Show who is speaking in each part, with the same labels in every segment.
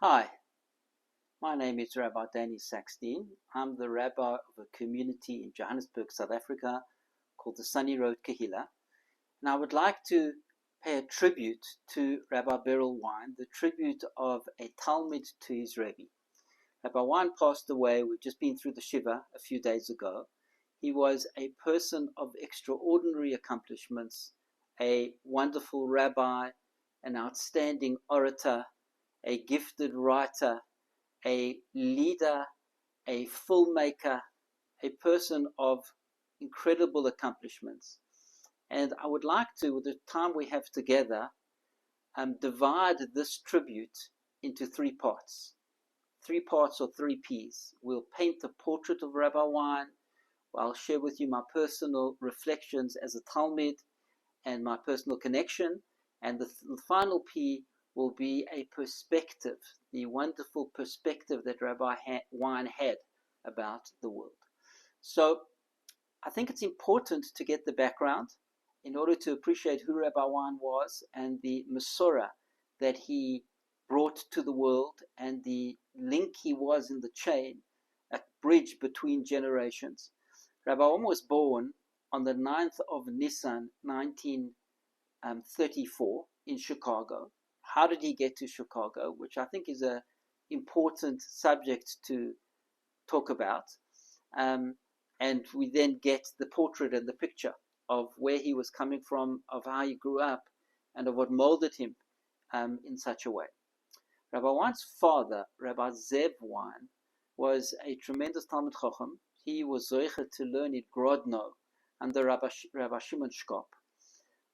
Speaker 1: Hi, my name is Rabbi Danny Saxteen. I'm the rabbi of a community in Johannesburg, South Africa, called the Sunny Road Kahila. And I would like to pay a tribute to Rabbi Berel Wein, the tribute of a Talmid to his Rebbe. Rabbi Wein passed away. We've just been through the Shiva a few days ago. He was a person of extraordinary accomplishments, a wonderful rabbi, an outstanding orator, a gifted writer, a leader, a filmmaker, a person of incredible accomplishments. And I would like to, with the time we have together, divide this tribute into three parts. 3 parts or 3 P's. We'll paint the portrait of Rabbi Wein. I'll share with you my personal reflections as a Talmid and my personal connection. And the final P will be a perspective, the wonderful perspective that Rabbi Wein had about the world. So I think it's important to get the background in order to appreciate who Rabbi Wein was and the Masorah that he brought to the world and the link he was in the chain, a bridge between generations. Rabbi Wein was born on the 9th of Nisan, 1934 in Chicago. How did he get to Chicago, which I think is an important subject to talk about. And we then get the portrait and the picture of where he was coming from, of how he grew up, and of what molded him in such a way. Rabbi Wein's father, Rabbi Zev Wein, was a tremendous Talmid Chacham. He was zoicha to learn in Grodno under Rabbi Shimon Shkop.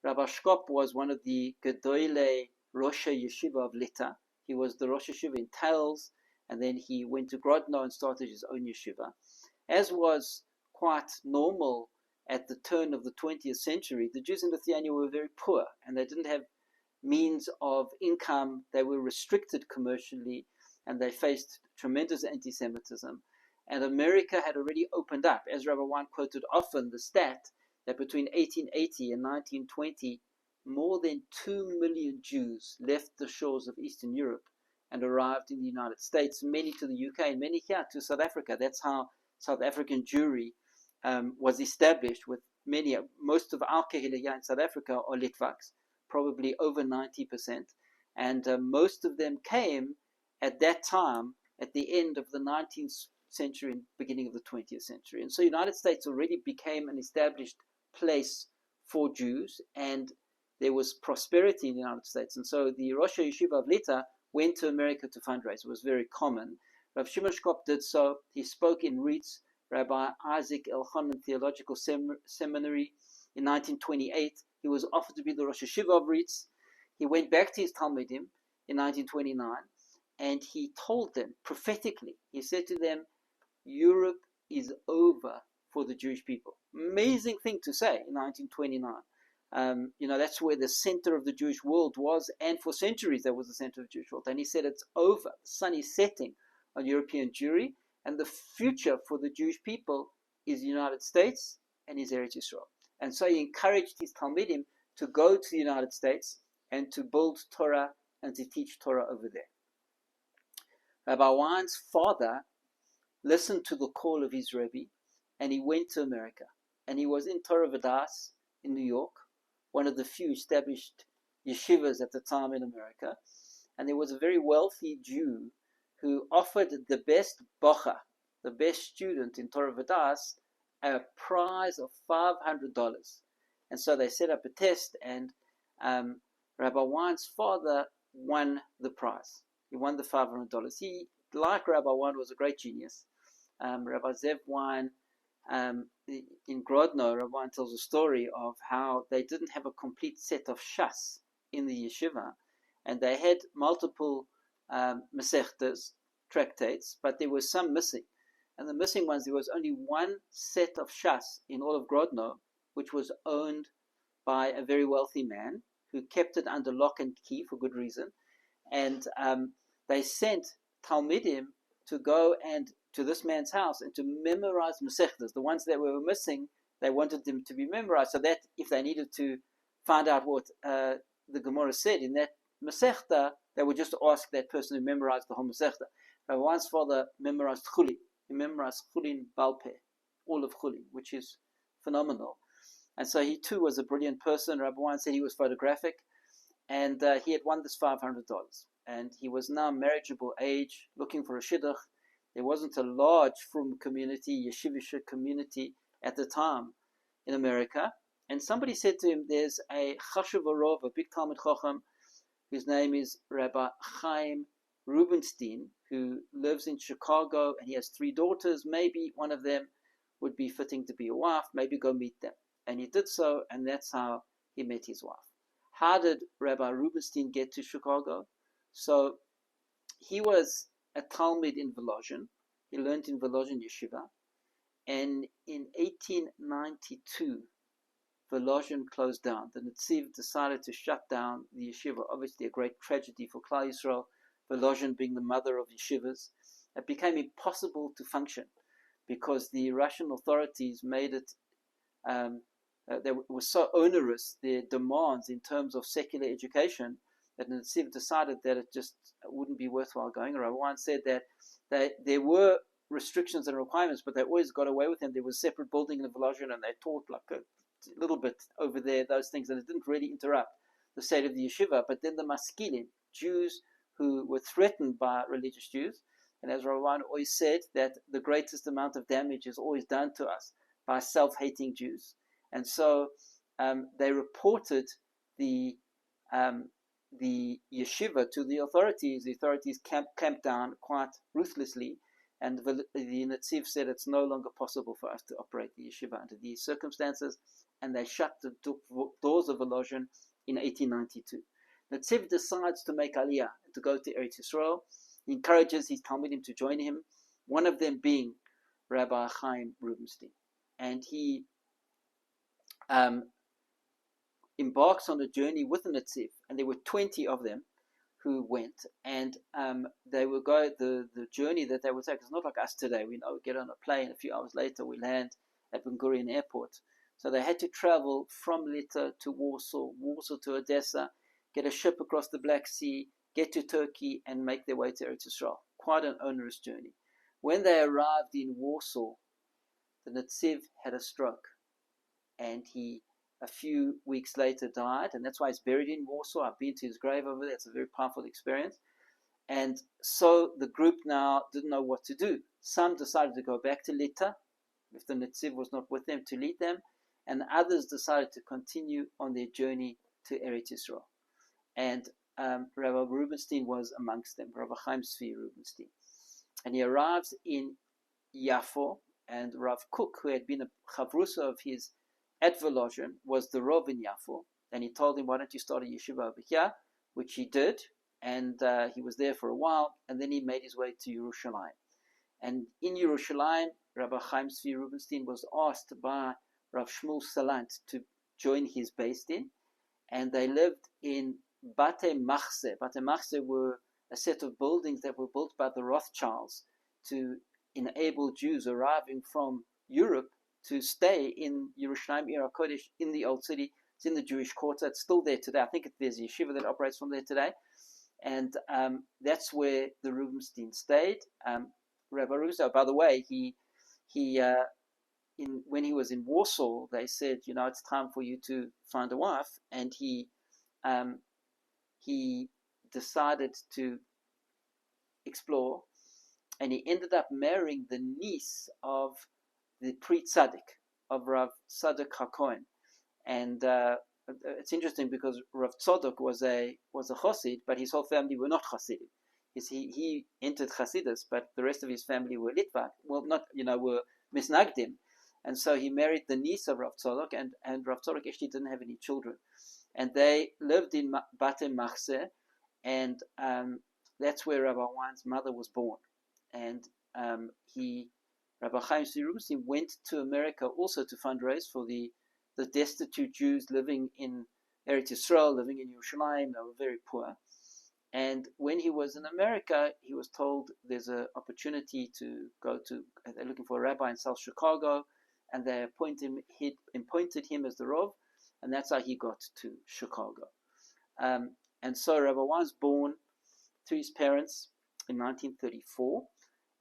Speaker 1: Rabbi Shkop was one of the Gedolei Rosh Yeshiva of Lita. He was the Rosh Yeshiva in Tales, and then he went to Grodno and started his own yeshiva. As was quite normal at the turn of the 20th century, the Jews in Lithuania were very poor, and they didn't have means of income. They were restricted commercially, and they faced tremendous anti-Semitism. And America had already opened up, as Rabbi Wein quoted often, the stat that between 1880 and 1920, more than 2 million Jews left the shores of Eastern Europe and arrived in the United States, many to the UK and many here to South Africa. That's how South African Jewry was established, with most of our Kehillah here in South Africa are Litvaks, probably over 90%. And most of them came at that time, at the end of the 19th century and beginning of the 20th century. And so the United States already became an established place for Jews, and there was prosperity in the United States. And so the Rosh Yeshiva of Lita went to America to fundraise. It was very common. Rav Shimon Shkop did so. He spoke in Reitz, Rabbi Isaac Elchanan Theological Seminary in 1928. He was offered to be the Rosh Yeshiva of Reitz. He went back to his Talmidim in 1929, and he told them prophetically, he said to them, Europe is over for the Jewish people. Amazing thing to say in 1929. That's where the center of the Jewish world was, and for centuries that was the center of the Jewish world. And he said it's over. The sun is setting on European Jewry, and the future for the Jewish people is the United States and is Eretz Yisrael. And so he encouraged his Talmidim to go to the United States and to build Torah and to teach Torah over there. Rabbi Wein's father listened to the call of his Rebbe, and he went to America. And he was in Torah Vodaas in New York, one of the few established yeshivas at the time in America. And there was a very wealthy Jew who offered the best bocha, the best student in Torah Vodaas, a prize of $500. And so they set up a test, and Rabbi Wein's father won the prize. He won the $500. He, like Rabbi Wein, was a great genius. Rabbi Zev Wein, in Grodno, Rabbi Wein tells a story of how they didn't have a complete set of shas in the yeshiva, and they had multiple mesechtas, tractates, but there were some missing. And the missing ones, there was only one set of shas in all of Grodno, which was owned by a very wealthy man who kept it under lock and key for good reason. And they sent Talmidim to go and to this man's house and to memorize mesechtas. The ones that were missing, they wanted them to be memorized, so that if they needed to find out what the Gemara said in that Masechta, they would just ask that person who memorized the whole Masechta. Rabbi Wein's father memorized Chulin. He memorized Chulin Balpeh, all of Chulin, which is phenomenal. And so he too was a brilliant person. Rabbi Wein said he was photographic, and he had won this $500. And he was now marriageable age, looking for a shidduch. There wasn't a large frum community, yeshivish community at the time in America. And somebody said to him, there's a chashuv rov, a big Talmid Chacham, whose name is Rabbi Chaim Rubenstein, who lives in Chicago, and he has 3 daughters. Maybe one of them would be fitting to be a wife. Maybe go meet them. And he did so, and that's how he met his wife. How did Rabbi Rubenstein get to Chicago? So he was a Talmid in Volozhin. He learned in Volozhin Yeshiva. And in 1892, Volozhin closed down. The Netziv decided to shut down the yeshiva. Obviously a great tragedy for Klal Yisrael, Volozhin being the mother of yeshivas. It became impossible to function because the Russian authorities made it, they were so onerous, their demands in terms of secular education, that the Netziv decided that it just wouldn't be worthwhile going. Rabbi Wein said that there were restrictions and requirements, but they always got away with them. There was a separate building in Volozhin, and they taught like a little bit over there, those things, and it didn't really interrupt the state of the yeshiva. But then the maskilim, Jews who were threatened by religious Jews, and as Rabbi Wein always said, that the greatest amount of damage is always done to us by self-hating Jews. And so they reported the yeshiva to the authorities. The authorities camped down quite ruthlessly, and the Netziv said it's no longer possible for us to operate the yeshiva under these circumstances, and they shut the doors of Volozhin in 1892. Netziv decides to make aliyah, to go to Eretz Yisrael. He encourages his Talmidim to join him, one of them being Rabbi Chaim Rubenstein. And he embarks on a journey with the Netziv, and there were 20 of them who went, and they will go, the journey that they would take is not like us today. We know, get on a plane, a few hours later we land at Ben Gurion Airport. So they had to travel from Lita to Warsaw, Warsaw to Odessa, get a ship across the Black Sea, get to Turkey, and make their way to Eretz Yisrael. Quite an onerous journey. When they arrived in Warsaw, the Netziv had a stroke, and he, a few weeks later, died, and that's why he's buried in Warsaw. I've been to his grave over there. It's a very powerful experience. And so the group now didn't know what to do. Some decided to go back to Lita, if the Netziv was not with them, to lead them, and others decided to continue on their journey to Eretz Yisrael. And Rabbi Rubenstein was amongst them, Rabbi Chaim Tzvi Rubenstein. And he arrives in Yafo, and Rav Kook, who had been a chavrusa of his at Volozhin, was the Rav in Yafo, and he told him, why don't you start a yeshiva over here, which he did, and he was there for a while, and then he made his way to Yerushalayim. And in Yerushalayim, Rabbi Chaim Tzvi Rubenstein was asked by Rav Shmuel Salant to join his Beis Din, and they lived in Bate Machse. Bate Machse were a set of buildings that were built by the Rothschilds to enable Jews arriving from Europe to stay in Yerushalayim, Ir HaKodesh, in the Old City. It's in the Jewish Quarter. It's still there today. I think there's a yeshiva that operates from there today. And that's where the Rubenstein stayed. Rabbi Rubenstein, by the way, when he was in Warsaw, they said, it's time for you to find a wife. And he decided to explore, and he ended up marrying the niece of the pre-tzaddik of Rav Tzadok HaKohen. And it's interesting because Rav Tzadok was a Chassid, but his whole family were not Chassidim. He entered Chassidus, but the rest of his family were Litvak. Well, were Misnagdim. And so he married the niece of Rav Tzadok, and Rav Tzadok actually didn't have any children. And they lived in Bate Machse, and that's where Rabbi Wein's mother was born. And Rabbi Chaim Tzvi Rubenstein went to America also to fundraise for the destitute Jews living in Eretz Yisrael, living in Yerushalayim. They were very poor. And when he was in America, he was told there's an opportunity to go to, they're looking for a rabbi in South Chicago, and they appointed him as the Rav, and that's how he got to Chicago. And so Rabbi Wein was born to his parents in 1934,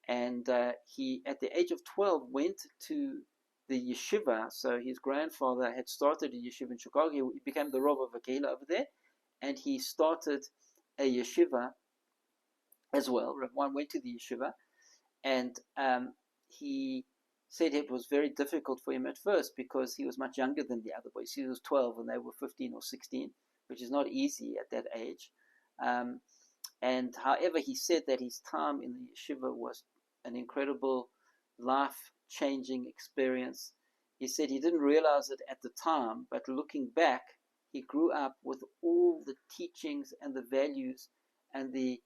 Speaker 1: and he, at the age of 12, went to the yeshiva. So his grandfather had started a yeshiva in Chicago. He became the Rav of a Kehillah over there, and he started a yeshiva as well. Rabbi Wein went to the yeshiva, and he said it was very difficult for him at first because he was much younger than the other boys. He was 12 and they were 15 or 16, which is not easy at that age. And however, he said that his time in the yeshiva was an incredible life-changing experience. He said he didn't realize it at the time, but looking back, he grew up with all the teachings and the values and the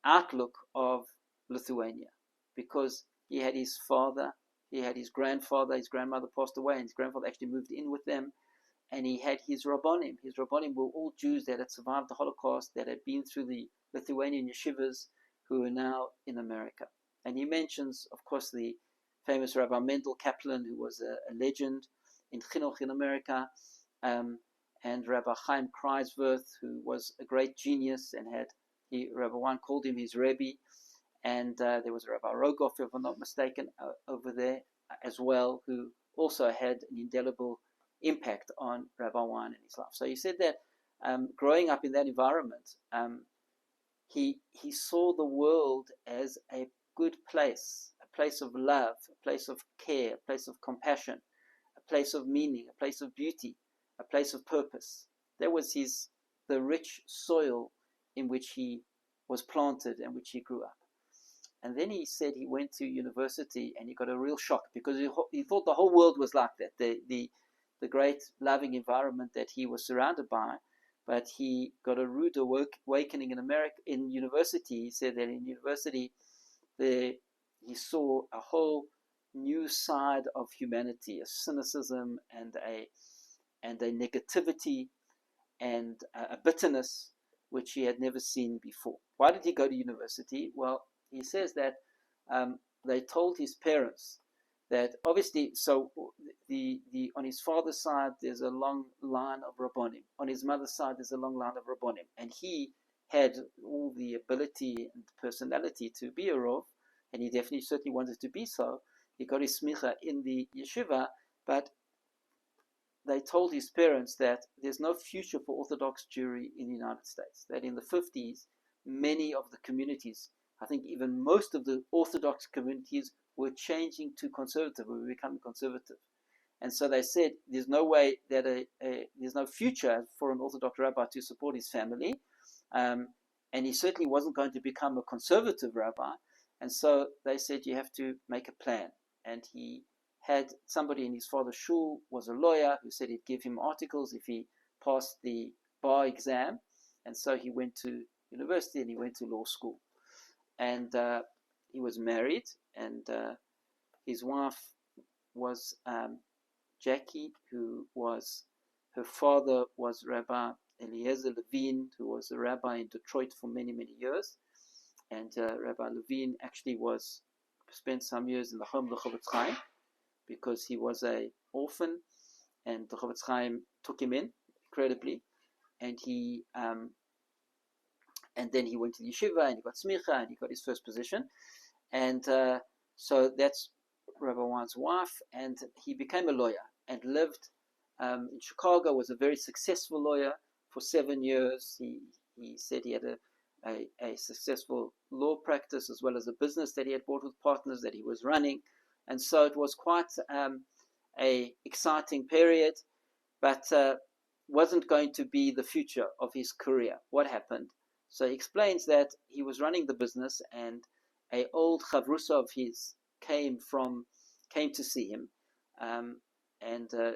Speaker 1: outlook of Lithuania, because he had his father, he had his grandfather, his grandmother passed away, and his grandfather actually moved in with them, and he had his Rabbonim. His Rabbonim were all Jews that had survived the Holocaust, that had been through the Lithuanian yeshivas, who are now in America. And he mentions, of course, the famous Rabbi Mendel Kaplan, who was a legend in Chinuch in America, and Rabbi Chaim Kreiswirth, who was a great genius and Rabbi Wein called him his Rebbe, and there was Rabbi Rogoff, if I'm not mistaken, over there as well, who also had an indelible impact on Rabbi Wein in his life. So he said that growing up in that environment, he saw the world as a good place, a place of love, a place of care, a place of compassion, a place of meaning, a place of beauty, a place of purpose. That was the rich soil in which he was planted and which he grew up. And then he said he went to university and he got a real shock because he thought the whole world was like that, the great loving environment that he was surrounded by. But he got a rude awakening in university. He said that in university he saw a whole new side of humanity, a cynicism and a negativity and a bitterness which he had never seen before. Why did he go to university? Well, he says that they told his parents that obviously, so on his father's side there's a long line of Rabbonim. On his mother's side there's a long line of Rabbonim, and he had all the ability and personality to be a Rav, and he definitely certainly wanted to be so. He got his smicha in the yeshiva, but they told his parents that there's no future for Orthodox Jewry in the United States, that in the 50s, many of the communities, I think even most of the Orthodox communities, were changing to conservative, were becoming conservative. And so they said there's no way that there's no future for an Orthodox rabbi to support his family, and he certainly wasn't going to become a conservative rabbi. And so they said you have to make a plan. And he had somebody in his father's shul, was a lawyer, who said he'd give him articles if he passed the bar exam. And so he went to university and he went to law school. And he was married, and his wife was Jackie, her father was Rabbi Eliezer Levine, who was a rabbi in Detroit for many, many years. And Rabbi Levine actually spent some years in the home of the Chofetz Chaim, because he was an orphan, and the Chofetz Chaim took him in incredibly, and then he went to the yeshiva and he got smicha and he got his first position, and so that's Rabbi Wein's wife, and he became a lawyer and lived in Chicago. Was a very successful lawyer for 7 years. He said he had a successful law practice as well as a business that he had bought with partners that he was running. And so it was quite a exciting period, but wasn't going to be the future of his career. What happened? So he explains that he was running the business, and an old chavrusa of his came to see him, and a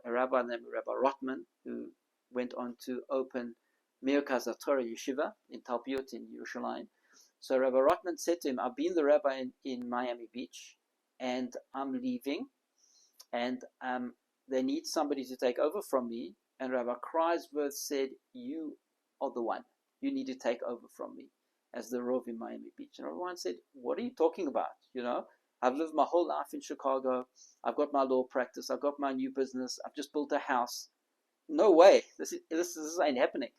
Speaker 1: rabbi named Rabbi Rotman, who went on to open Merkaz Torah Yeshiva in Talpiyot in Yerushalayim. So Rabbi Rotman said to him, I've been the rabbi in Miami Beach, and I'm leaving, and they need somebody to take over from me. And Rabbi Kreiswirth said, you are the one. You need to take over from me as the Rav in Miami Beach. And everyone said, what are you talking about? I've lived my whole life in Chicago. I've got my law practice. I've got my new business. I've just built a house. No way. This ain't happening.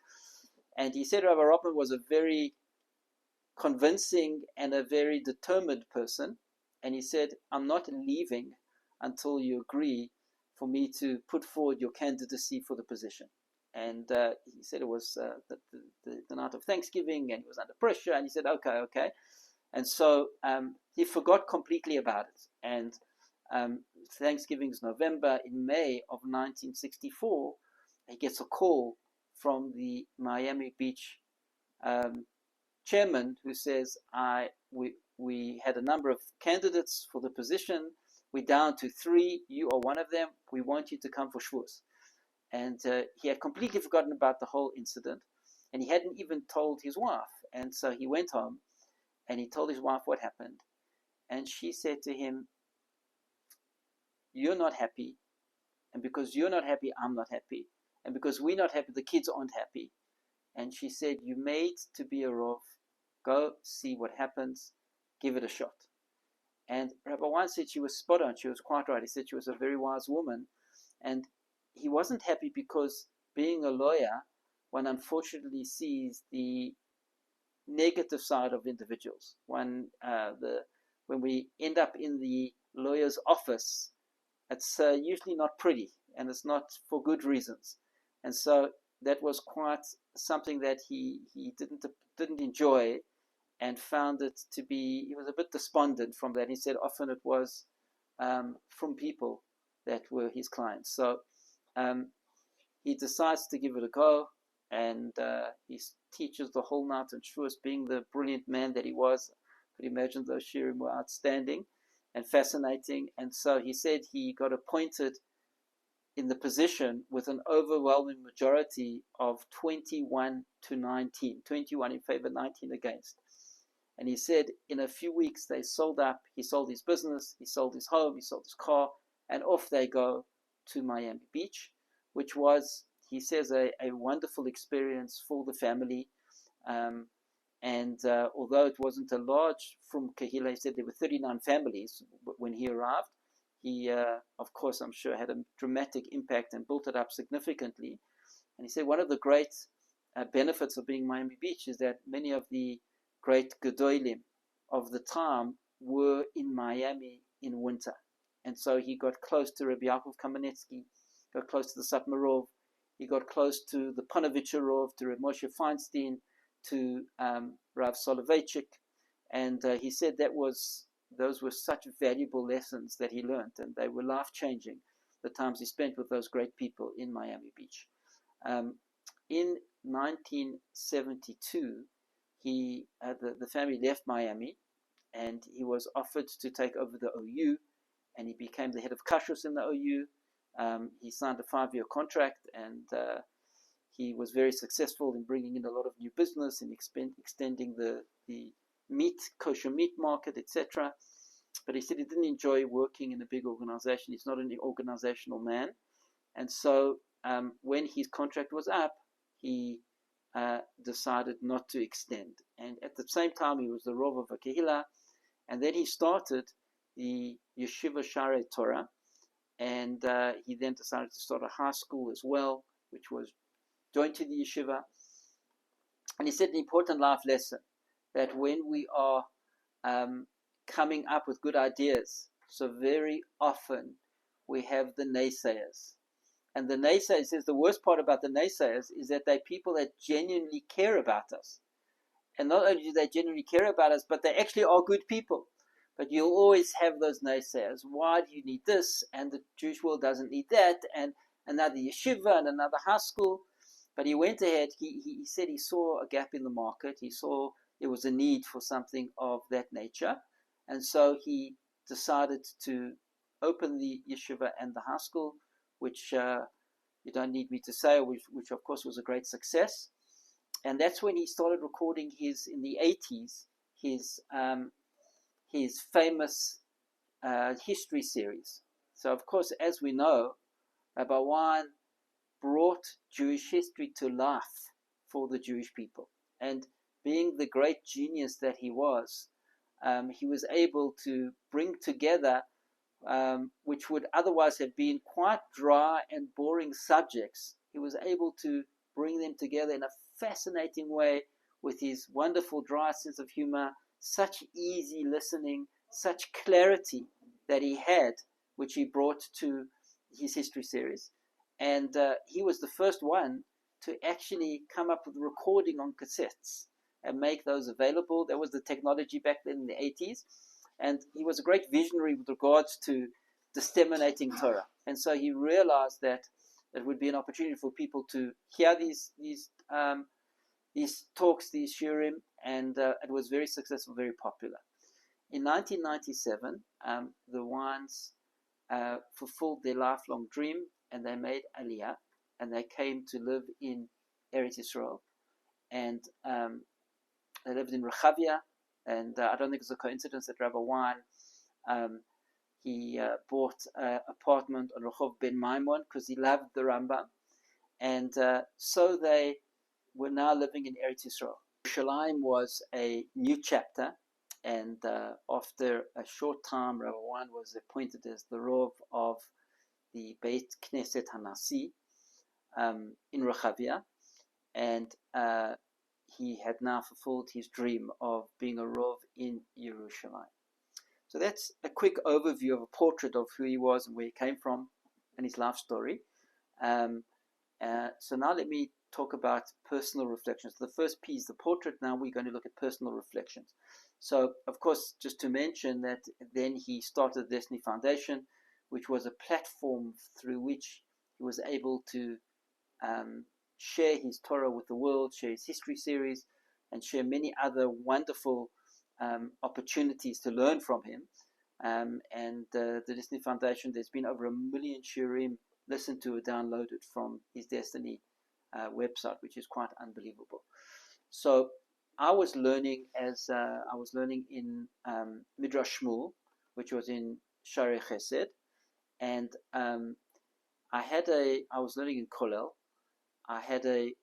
Speaker 1: And he said Rabbi Rotman was a very convincing and a very determined person. And he said, I'm not leaving until you agree for me to put forward your candidacy for the position. And he said it was the night of Thanksgiving, and he was under pressure, and he said, okay. And so he forgot completely about it. And Thanksgiving's November. In May of 1964, he gets a call from the Miami Beach chairman, who says, we had a number of candidates for the position. We're down to 3. You are one of them. We want you to come for Shavuos. And he had completely forgotten about the whole incident, and he hadn't even told his wife. And so he went home, and he told his wife what happened. And she said to him, you're not happy, and because you're not happy, I'm not happy. And because we're not happy, the kids aren't happy. And she said, you made to be a Rov. Go see what happens. Give it a shot. And Rabbi Wein said she was spot on. She was quite right. He said she was a very wise woman. And he wasn't happy because, being a lawyer, one unfortunately sees the negative side of individuals. When we end up in the lawyer's office, it's usually not pretty, and it's not for good reasons. And so that was quite something that he didn't enjoy, and found it to be, he was a bit despondent from that. He said often it was from people that were his clients. So he decides to give it a go, and he teaches the whole night on Shavuos, being the brilliant man that he was. I could imagine those shiurim were outstanding and fascinating. And so he said he got appointed in the position with an overwhelming majority of 21 to 19, 21 in favor, 19 against. And he said in a few weeks they sold up. He sold his business, he sold his home, he sold his car, and off they go to Miami Beach, which was, he says, a wonderful experience for the family. Although it wasn't a large from Kehillah, he said there were 39 families when he arrived. He, of course, I'm sure, had a dramatic impact and built it up significantly. And he said one of the great benefits of being Miami Beach is that many of the great Gedolim of the time were in Miami in winter. And so he got close to Rabbi Yaakov Kamenetsky, got close to the Satmarov, he got close to the Panovicharov, to Reb Moshe Feinstein, to Rav Soloveitchik. And he said those were such valuable lessons that he learned, and they were life-changing, the times he spent with those great people in Miami Beach. In 1972, the family left Miami, and he was offered to take over the OU, and he became the head of Kashrus in the OU. He signed a 5-year contract, and he was very successful in bringing in a lot of new business and extending the kosher meat market, etc. But he said he didn't enjoy working in a big organization. He's not an organizational man. And so when his contract was up, he decided not to extend. And at the same time, he was the Rov of a Kehillah. And then he started the Yeshiva Sharei Torah. And he then decided to start a high school as well, which was joined to the yeshiva. And he said an important life lesson, that when we are coming up with good ideas, so very often we have the naysayers. And the naysayers, says the worst part about the naysayers is that they're people that genuinely care about us. And not only do they genuinely care about us, but they actually are good people. But you'll always have those naysayers. Why do you need this? And the Jewish world doesn't need that. And another yeshiva and another high school. But he went ahead. He said he saw a gap in the market. He saw there was a need for something of that nature. And so he decided to open the yeshiva and the high school, which you don't need me to say, which of course was a great success. And that's when he started recording in the 80s, his famous history series. So, of course, as we know, Rabbi Wein brought Jewish history to life for the Jewish people. And being the great genius that he was able to bring together, which would otherwise have been quite dry and boring subjects, he was able to bring them together in a fascinating way, with his wonderful dry sense of humor, such easy listening, such clarity that he had, which he brought to his history series. And he was the first one to actually come up with recording on cassettes and make those available. There was the technology back then in the 80s. And he was a great visionary with regards to disseminating Torah. And so he realized that it would be an opportunity for people to hear these talks, these shiurim, and it was very successful, very popular. In 1997, the Weins fulfilled their lifelong dream, and they made Aliyah, and they came to live in Eretz Yisrael, and they lived in Rechavia, and I don't think it's a coincidence that Rabbi Wein, he bought an apartment on Rehov Ben Maimon because he loved the Rambam, and so they were now living in Eretz Yisrael. Yerushalayim was a new chapter, and after a short time, Rabbi Wein was appointed as the Rov of the Beit Knesset Hanasi in Rechavia, and he had now fulfilled his dream of being a Rov in Yerushalayim. So that's a quick overview of a portrait of who he was and where he came from and his life story. So now let me talk about personal reflections. The first piece, the portrait. Now we're going to look at personal reflections. So, of course, just to mention that then he started the Destiny Foundation, which was a platform through which he was able to share his Torah with the world, share his history series, and share many other wonderful opportunities to learn from him. And the Destiny Foundation, there's been over 1 million shiurim listened to or downloaded from his Destiny website, which is quite unbelievable. So I was learning in Midrash Shmuel, which was in Sharei Chesed, and I was learning in Kollel. I have a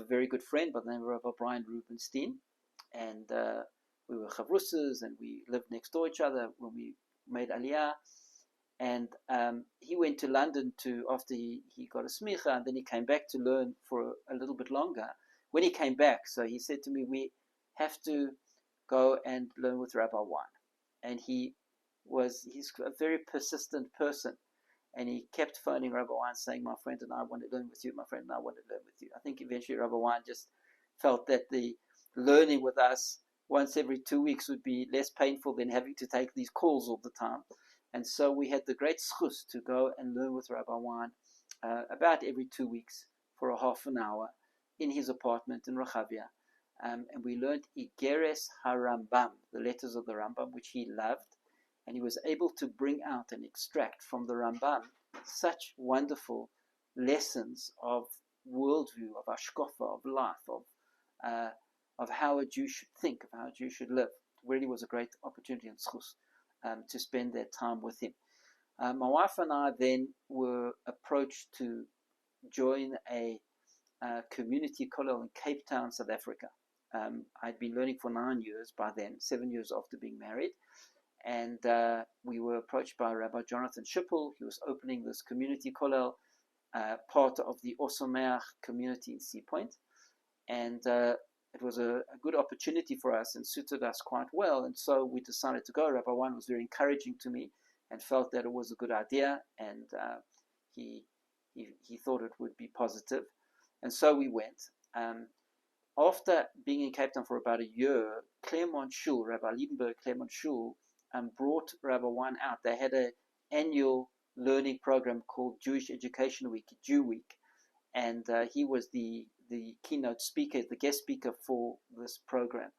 Speaker 1: very good friend by the name of Rabbi Brian Rubenstein, and we were chavrusas, and we lived next door to each other when we made Aliyah. And he went to London after he got a smicha, and then he came back to learn for a little bit longer. When he came back, so he said to me, we have to go and learn with Rabbi Wein. And he's a very persistent person. And he kept phoning Rabbi Wein saying, my friend and I want to learn with you, my friend and I want to learn with you. I think eventually Rabbi Wein just felt that the learning with us once every 2 weeks would be less painful than having to take these calls all the time. And so we had the great schus to go and learn with Rabbi Wein about every 2 weeks for a half an hour in his apartment in Rechavia. And we learned Igeres HaRambam, the letters of the Rambam, which he loved. And he was able to bring out and extract from the Rambam such wonderful lessons of worldview, of hashkafa, of life, of how a Jew should think, of how a Jew should live. It really was a great opportunity and schus to spend that time with him. My wife and I then were approached to join a community kollel in Cape Town, South Africa. I'd been learning for 9 years by then, 7 years after being married. And we were approached by Rabbi Jonathan Schippel. He was opening this community kollel, part of the Osomeach community in Sea Point. And it was a good opportunity for us and suited us quite well. And so we decided to go. Rabbi Wein was very encouraging to me and felt that it was a good idea. And he thought it would be positive. And so we went. After being in Cape Town for about a year, Claremont Shul, Rabbi Liebenberg Claremont Shul, brought Rabbi Wein out. They had an annual learning program called Jewish Education Week, Jew Week. And he was the keynote speaker, the guest speaker for this program.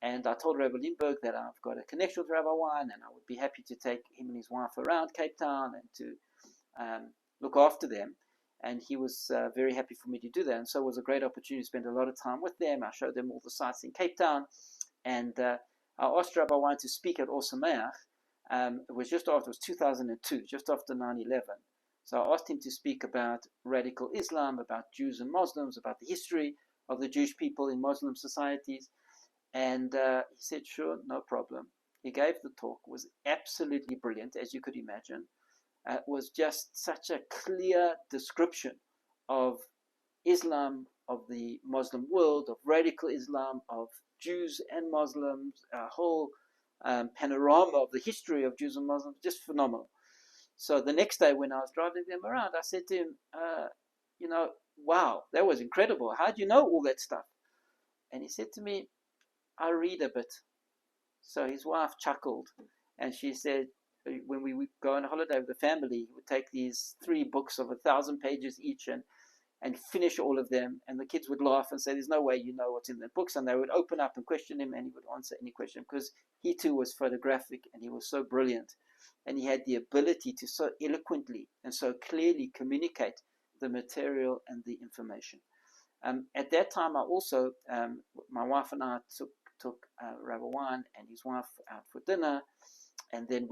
Speaker 1: And I told Rabbi Liebenberg that I've got a connection with Rabbi Wein, and I would be happy to take him and his wife around Cape Town and to look after them. And he was very happy for me to do that. And so it was a great opportunity to spend a lot of time with them. I showed them all the sites in Cape Town. And I asked Rabbi Wein to speak at Osomeach. It was 2002, just after 9/11. So I asked him to speak about radical Islam, about Jews and Muslims, about the history of the Jewish people in Muslim societies. And he said, sure, no problem. He gave the talk. It was absolutely brilliant, as you could imagine. It was just such a clear description of Islam, of the Muslim world, of radical Islam, of Jews and Muslims, a whole panorama of the history of Jews and Muslims, just phenomenal. So the next day when I was driving them around, I said to him, wow, that was incredible. How do you know all that stuff? And he said to me, I read a bit. So his wife chuckled, and she said, when we would go on a holiday with the family, he would take these 3 books of 1,000 pages each and finish all of them. And the kids would laugh and say, there's no way you know what's in the books. And they would open up and question him, and he would answer any question, because he too was photographic, and he was so brilliant. And he had the ability to so eloquently and so clearly communicate the material and the information. At that time, I also, my wife and I took Rabbi Wein and his wife out for dinner, and then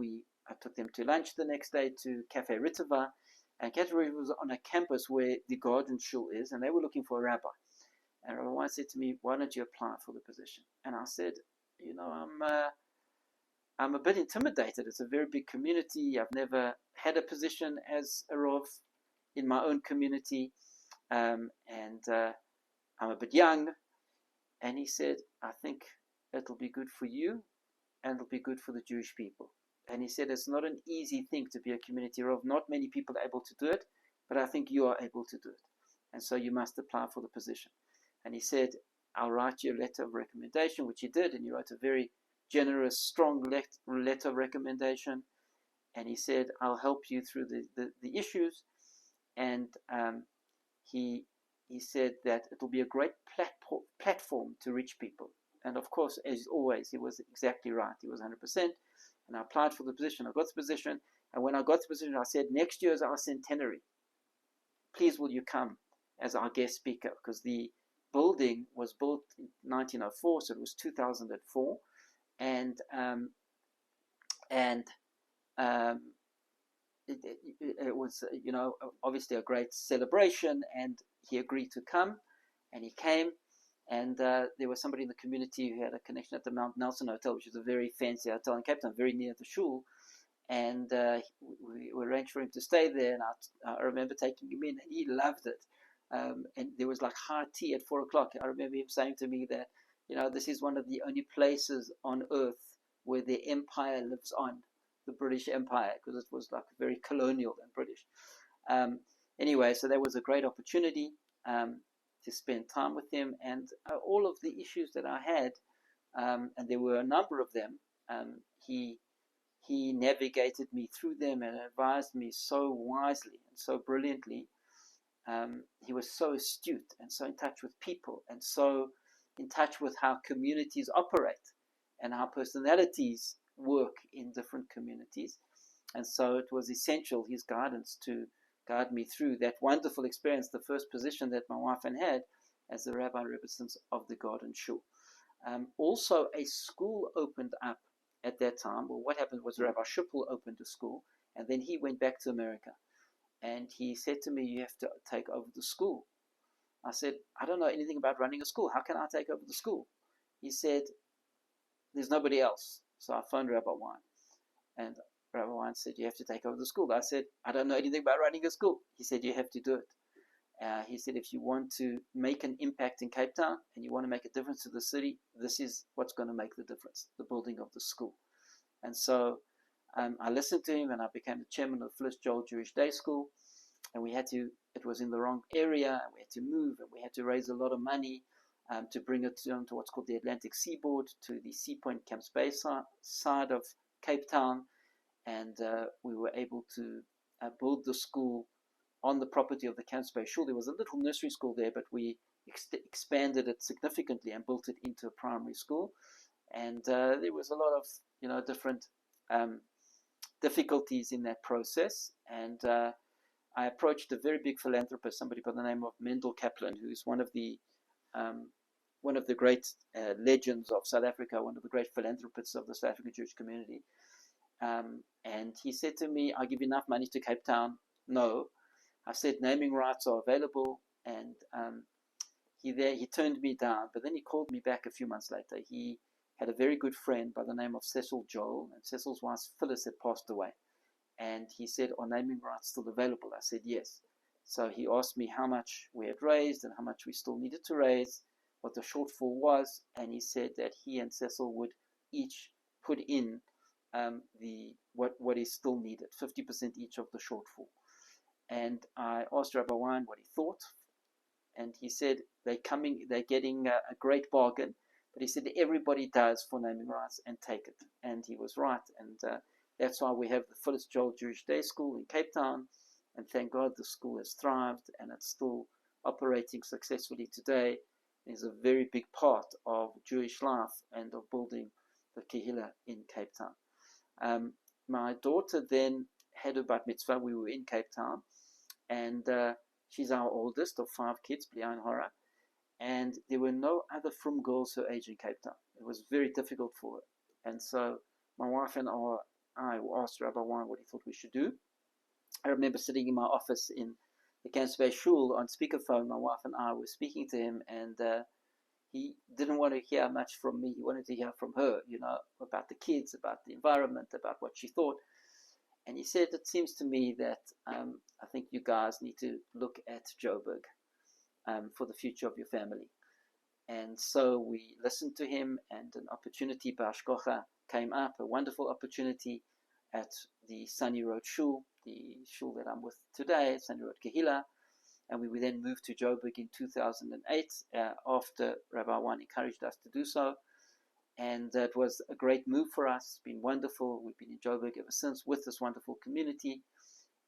Speaker 1: I took them to lunch the next day to Cafe Ritava. And Cafe Ritava was on a campus where the garden shul is, and they were looking for a rabbi. And Rabbi Wein said to me, why don't you apply for the position? And I said, I'm a bit intimidated. It's a very big community. I've never had a position as a Rav in my own community, and I'm a bit young. And he said, I think it'll be good for you, and it'll be good for the Jewish people. And he said, it's not an easy thing to be a community Rav. Not many people are able to do it, but I think you are able to do it. And so you must apply for the position. And he said, I'll write you a letter of recommendation, which he did. And he wrote a very generous, strong letter of recommendation. And he said, I'll help you through the issues. And he said that it'll be a great platform to reach people. And of course, as always, he was exactly right. He was 100%. And I applied for the position. I got the position. And when I got the position, I said, next year is our centenary. Please will you come as our guest speaker? Because the building was built in 1904, so it was 2004. And it was, obviously a great celebration, and he agreed to come, and he came. And there was somebody in the community who had a connection at the Mount Nelson Hotel, which is a very fancy hotel in Cape Town, very near the shul. And we arranged for him to stay there. And I remember taking him in, and he loved it. And there was like high tea at 4 o'clock. I remember him saying to me that, this is one of the only places on earth where the empire lives on, the British Empire, because it was like very colonial and British. Anyway, so that was a great opportunity to spend time with him, and all of the issues that I had, and there were a number of them, he navigated me through them and advised me so wisely and so brilliantly. He was so astute and so in touch with people, and so in touch with how communities operate and how personalities work in different communities. And so it was essential, his guidance, to guide me through that wonderful experience, the first position that my wife had as the Rabbi Rebbe of the Garden Shul. Also, a school opened up at that time. Well, what happened was Rabbi Schippel opened a school, and then he went back to America. And he said to me, you have to take over the school. I said, I don't know anything about running a school. How can I take over the school? He said, there's nobody else. So I phoned Rabbi Wein. And Rabbi Wein said, you have to take over the school. I said, I don't know anything about running a school. He said, you have to do it. He said, if you want to make an impact in Cape Town and you want to make a difference to the city, this is what's going to make the difference, the building of the school. And so I listened to him, and I became the chairman of the first Joel Jewish Day School. And it was in the wrong area, and we had to move, and we had to raise a lot of money to bring it to what's called the Atlantic Seaboard, to the Sea Point Camps Bay side of Cape Town. And we were able to build the school on the property of the Camps Bay Shul. There was a little nursery school there, but we expanded it significantly and built it into a primary school. And there was a lot of different difficulties in that process. And I approached a very big philanthropist, somebody by the name of Mendel Kaplan, who is one of the great legends of South Africa, one of the great philanthropists of the South African Jewish community. And he said to me, I'll give you enough money to Cape Town. No. I said, naming rights are available. And he turned me down. But then he called me back a few months later. He had a very good friend by the name of Cecil Joel. And Cecil's wife, Phyllis, had passed away. And he said, are naming rights still available? I said, yes. So he asked me how much we had raised and how much we still needed to raise, what the shortfall was, and he said that he and Cecil would each put in what is still needed, 50% each of the shortfall. And I asked Rabbi Wein what he thought, and he said they're getting a great bargain, but he said everybody does for naming rights and take it, and he was right. And that's why we have the Phyllis Joel Jewish Day School in Cape Town, and thank God the school has thrived and it's still operating successfully today. It's a very big part of Jewish life and of building the Kehillah in Cape Town. My daughter then had her bat mitzvah. We were in Cape Town, and she's our oldest of 5 kids, Blian Hora, and there were no other frum girls her age in Cape Town. It was very difficult for her. And so my wife and I asked Rabbi Wein what he thought we should do. I remember sitting in my office in the Kansas Shul on speakerphone. My wife and I were speaking to him, and he didn't want to hear much from me. He wanted to hear from her, about the kids, about the environment, about what she thought. And he said, it seems to me that I think you guys need to look at Joburg for the future of your family. And so we listened to him, and an opportunity, Bashkocha, came up, a wonderful opportunity at the Sunny Road Shul, the shul that I'm with today, Sunny Road Kehillah. And we then moved to Joburg in 2008 after Rabbi Wein encouraged us to do so. And it was a great move for us. It's been wonderful. We've been in Joburg ever since with this wonderful community.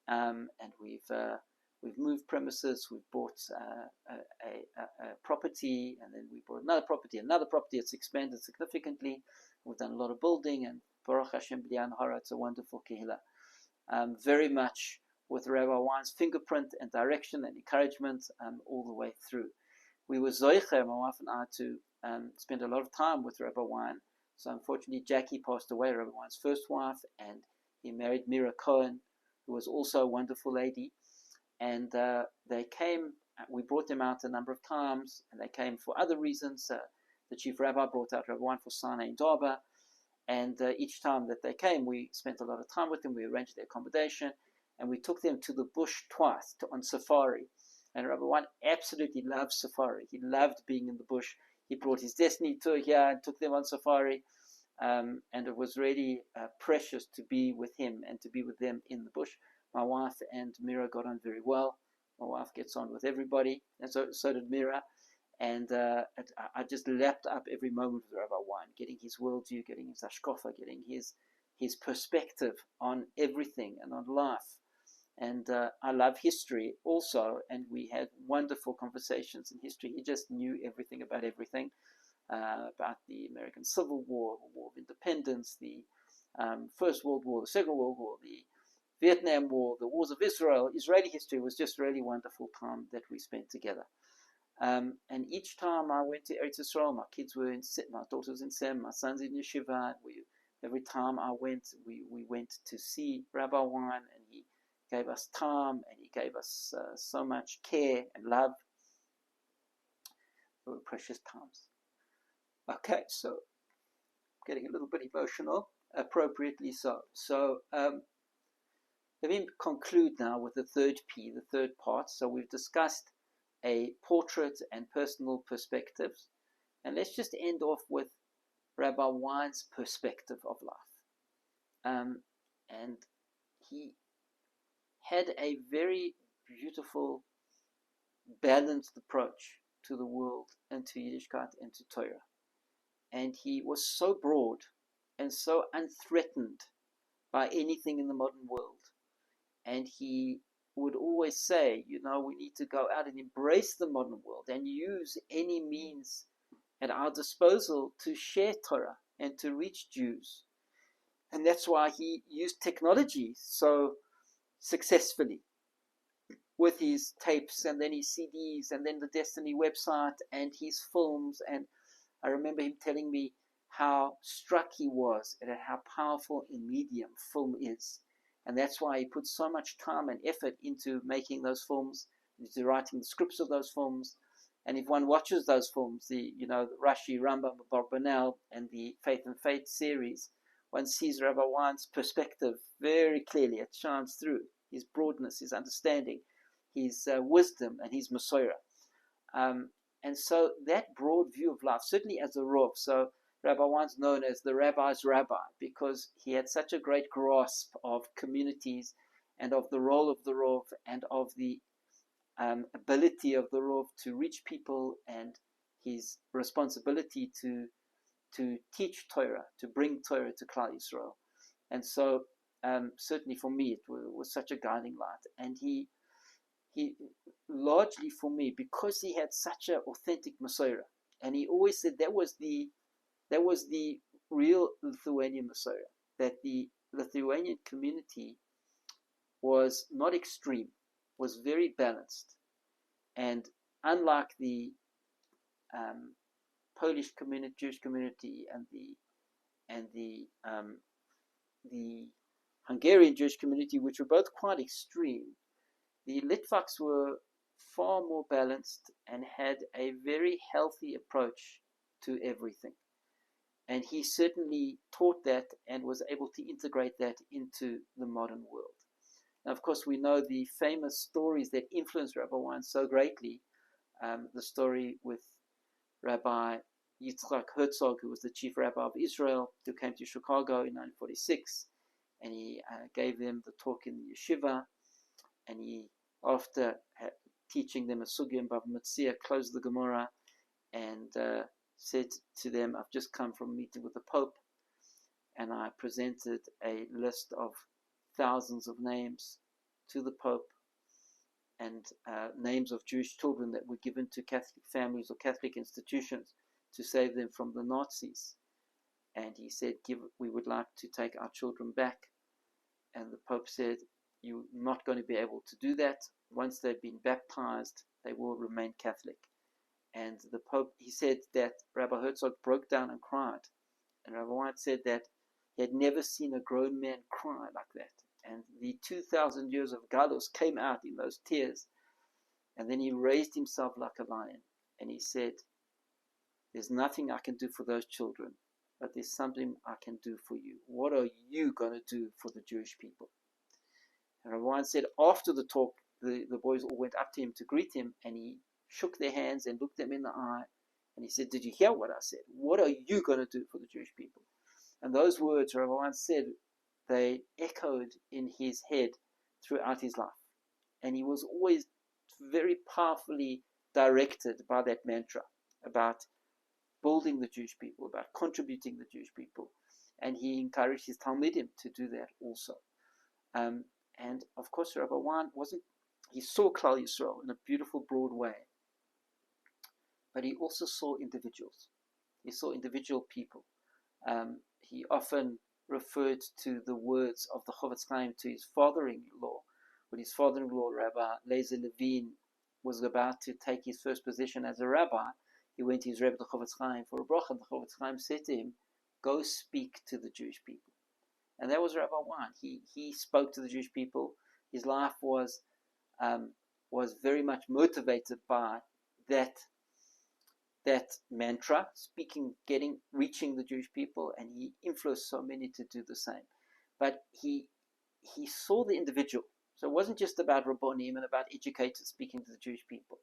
Speaker 1: And we've moved premises. We've bought a property, and then we bought another property. It's expanded significantly. We've done a lot of building, and Baruch Hashem B'lian Hara, it's a wonderful kehillah. Very much with Rabbi Wein's fingerprint and direction and encouragement all the way through. We were zoiche, my wife and I, to spend a lot of time with Rabbi Wein. So unfortunately, Jackie passed away, Rabbi Wein's first wife, and he married Mira Cohen, who was also a wonderful lady. And they came, we brought them out a number of times, and they came for other reasons. The chief rabbi brought out Rabbi Wein for Sana in Darba, and each time that they came, we spent a lot of time with them. We arranged their accommodation, and we took them to the bush twice on safari. And Rabbi Wein absolutely loved safari. He loved being in the bush. He brought his Destiny tour here and took them on safari. And it was really precious to be with him and to be with them in the bush. My wife and Mira got on very well. My wife gets on with everybody, and so did Mira. And I just lapped up every moment with Rabbi Wein, getting his worldview, getting his hashkafa, getting his perspective on everything and on life. And I love history also, and we had wonderful conversations in history. He just knew everything about everything, about the American Civil War, the War of Independence, the First World War, the Second World War, the Vietnam War, the wars of Israel. Israeli history was just really wonderful time that we spent together. And each time I went to Eretz Yisrael, my kids were in Sem, my daughter was in Sem, my son's in Yeshiva. Every time I went, we went to see Rabbi Wein, and he gave us time, and he gave us so much care and love. They were precious times. Okay, so getting a little bit emotional, appropriately so. So let me conclude now with the third P, the third part. So we've discussed a portrait and personal perspectives. And let's just end off with Rabbi Wein's perspective of life. And he had a very beautiful, balanced approach to the world and to Yiddishkeit and to Torah. And he was so broad and so unthreatened by anything in the modern world. And he would always say, we need to go out and embrace the modern world and use any means at our disposal to share Torah and to reach Jews. And that's why he used technology so successfully with his tapes and then his CDs and then the Destiny website and his films. And I remember him telling me how struck he was at how powerful a medium film is. And that's why he put so much time and effort into making those films, into writing the scripts of those films. And if one watches those films, the Rashi, Rambam, Barbanel, and the Faith and Faith series, one sees Rabbi Wein's perspective very clearly. It shines through his broadness, his understanding. wisdom and his Masorah. And so that broad view of life, certainly as a Rav, so Rabbi Wein's known as the rabbi's rabbi because he had such a great grasp of communities and of the role of the Rav and of the ability of the Rav to reach people and his responsibility to teach Torah, to bring Torah to Klal Yisrael. And so certainly for me it was such a guiding light. And he largely for me, because he had such an authentic Masorah, and he always said that was the real Lithuanian Masorah, that the Lithuanian community was not extreme, was very balanced, and unlike the Polish community, Jewish community, and the Hungarian Jewish community, which were both quite extreme, the Litvaks were far more balanced and had a very healthy approach to everything. And he certainly taught that and was able to integrate that into the modern world. Now, of course, we know the famous stories that influenced Rabbi Wein so greatly. The story with Rabbi Yitzchak Herzog, who was the chief rabbi of Israel, who came to Chicago in 1946, and he gave them the talk in the yeshiva, and he, after teaching them a sugya and Bava Metzia, closed the Gemara and said to them, I've just come from a meeting with the Pope, and I presented a list of thousands of names to the Pope, and names of Jewish children that were given to Catholic families or Catholic institutions to save them from the Nazis. And he said, we would like to take our children back. And the Pope said, you're not going to be able to do that. Once they've been baptized, they will remain Catholic. And the Pope, he said that Rabbi Herzog broke down and cried. And Rabbi Wein said that he had never seen a grown man cry like that. And the 2,000 years of Galus came out in those tears. And then he raised himself like a lion. And he said, there's nothing I can do for those children, but there's something I can do for you. What are you going to do for the Jewish people? And Rabbi Wein said after the talk, the boys all went up to him to greet him, and he shook their hands and looked them in the eye. And he said, did you hear what I said? What are you going to do for the Jewish people? And those words, Rabbi Wein said, they echoed in his head throughout his life. And he was always very powerfully directed by that mantra about building the Jewish people, about contributing the Jewish people. And he encouraged his Talmidim to do that also. And of course, Rabbi Wein he saw Klal Yisrael in a beautiful, broad way. But he also saw individuals. He saw individual people. He often referred to the words of the Chofetz Chaim to his father-in-law. When his father-in-law, Rabbi Lezer Levine, was about to take his first position as a rabbi, he went to his Rebbe, the Chofetz Chaim, for a bracha. The Chofetz Chaim said to him, go speak to the Jewish people. And that was Rabbi Wein. He spoke to the Jewish people. His life was very much motivated by that mantra, reaching the Jewish people, and he influenced so many to do the same. But he saw the individual. So it wasn't just about Rabbonim and about educators speaking to the Jewish people.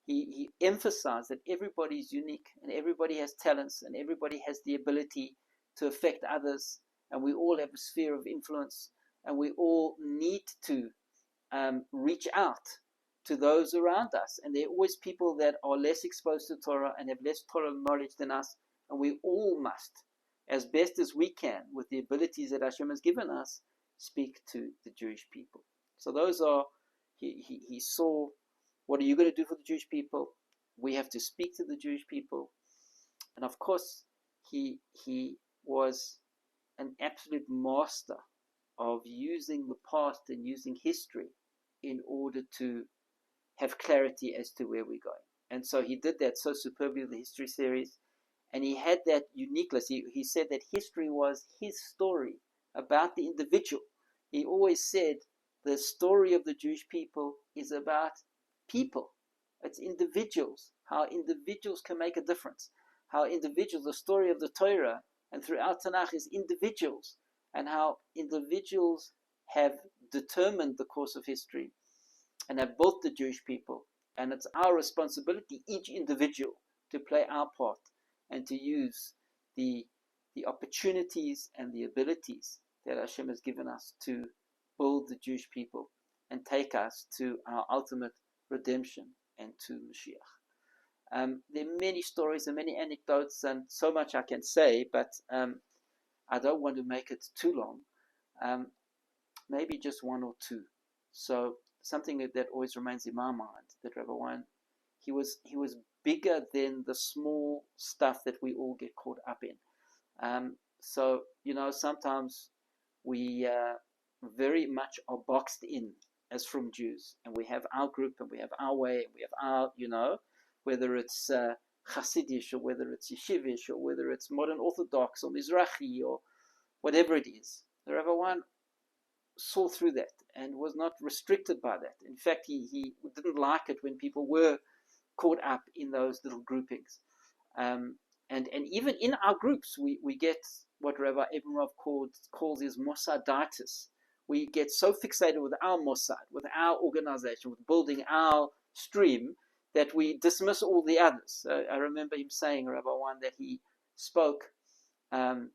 Speaker 1: He emphasized that everybody is unique and everybody has talents and everybody has the ability to affect others, and we all have a sphere of influence, and we all need to reach out to those around us. And there are always people that are less exposed to Torah and have less Torah knowledge than us, and we all must, as best as we can, with the abilities that Hashem has given us, speak to the Jewish people. So those are, he saw, what are you going to do for the Jewish people? We have to speak to the Jewish people. And of course, he was an absolute master of using the past and using history in order to have clarity as to where we're going. And so he did that so superbly with the history series. And he had that uniqueness. He said that history was his story about the individual. He always said the story of the Jewish people is about people. It's individuals, how individuals can make a difference, how individuals, the story of the Torah and throughout Tanakh is individuals, and how individuals have determined the course of history, and have built the Jewish people. And it's our responsibility, each individual, to play our part and to use the opportunities and the abilities that Hashem has given us to build the Jewish people and take us to our ultimate redemption and to Mashiach. There are many stories and many anecdotes and so much I can say, but I don't want to make it too long. Maybe just one or two. So something that always remains in my mind, that Rabbi Wein, he was bigger than the small stuff that we all get caught up in. So, sometimes we very much are boxed in as from Jews, and we have our group, and we have our way, and we have our, whether it's Hasidish, or whether it's Yeshivish, or whether it's modern Orthodox, or Mizrahi, or whatever it is. The Rabbi Wein saw through that and was not restricted by that. In fact, he didn't like it when people were caught up in those little groupings. And even in our groups, we get what Rabbi Abraham calls his Mossaditis. We get so fixated with our Mossad, with our organization, with building our stream, that we dismiss all the others. I remember him saying, Rabbi Wein, that he spoke at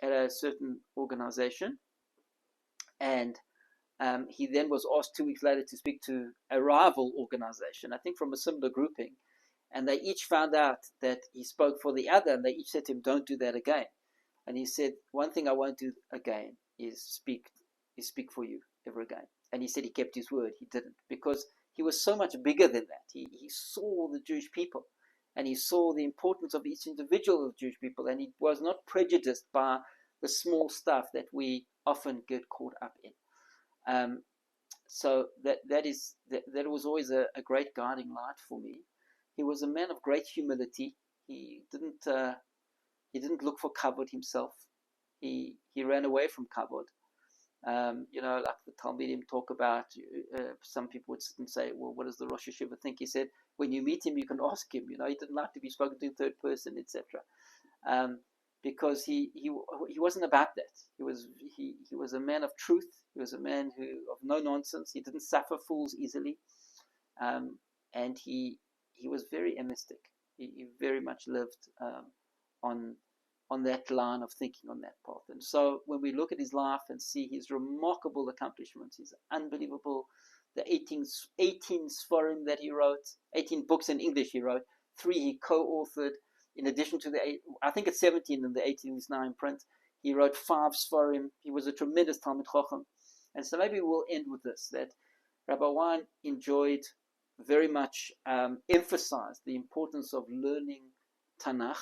Speaker 1: a certain organization, and he then was asked 2 weeks later to speak to a rival organization, I think from a similar grouping, and they each found out that he spoke for the other, and they each said to him, don't do that again. And he said, one thing I won't do again is speak for you ever again. And he said he kept his word. He didn't, because he was so much bigger than that. He saw the Jewish people, and he saw the importance of each individual of the Jewish people, and he was not prejudiced by the small stuff that we often get caught up in. So that was always a great guiding light for me. He was a man of great humility. He didn't look for kavod himself. He ran away from kavod. Like the Talmid'S talk about, some people would sit and say, well, what does the Rosh Hashiva think? He said, when you meet him, you can ask him. He didn't like to be spoken to in third person, etc. Because he wasn't about that. He was a man of truth. He was a man of no nonsense. He didn't suffer fools easily, and he was very emistic. He very much lived on that line of thinking, on that path. And so when we look at his life and see his remarkable accomplishments, his unbelievable, the 18 Sforim that he wrote, 18 books in English he wrote, 3 he co-authored, in addition to I think it's 17 and the 18 is now in print. He wrote 5 Sforim. He was a tremendous Talmid Chacham. And so maybe we'll end with this, that Rabbi Wein enjoyed very much, emphasized the importance of learning Tanakh.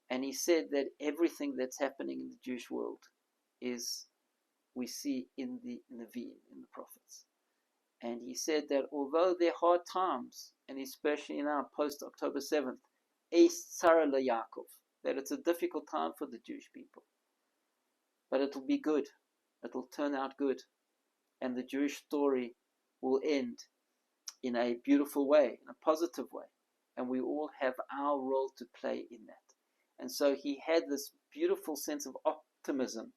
Speaker 1: And he said that everything that's happening in the Jewish world we see in the Nevi'im, in the prophets. And he said that although there are hard times, and especially now post-October 7th, that it's a difficult time for the Jewish people, but it'll be good. It'll turn out good. And the Jewish story will end in a beautiful way, in a positive way. And we all have our role to play in that. And so he had this beautiful sense of optimism,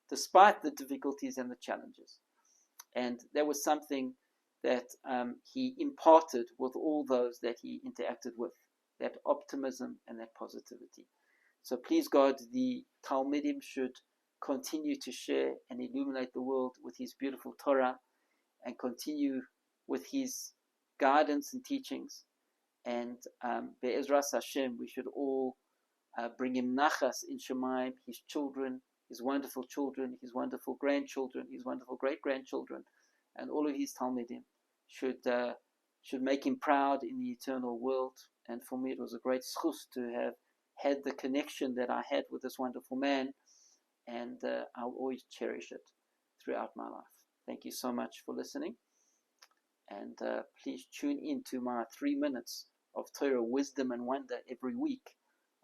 Speaker 1: despite the difficulties and the challenges. And that was something that he imparted with all those that he interacted with, that optimism and that positivity. So please God, the Talmidim should continue to share and illuminate the world with his beautiful Torah, and continue with his guidance and teachings. And Be'ezras Hashem, we should all bring him nachas in Shemaim, his children, his wonderful children, his wonderful grandchildren, his wonderful great-grandchildren, and all of his Talmidim should make him proud in the eternal world. And for me, it was a great schus to have had the connection that I had with this wonderful man, and I'll always cherish it throughout my life. Thank you so much for listening, and please tune in to my 3 minutes of Torah wisdom and wonder every week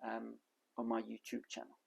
Speaker 1: on my YouTube channel.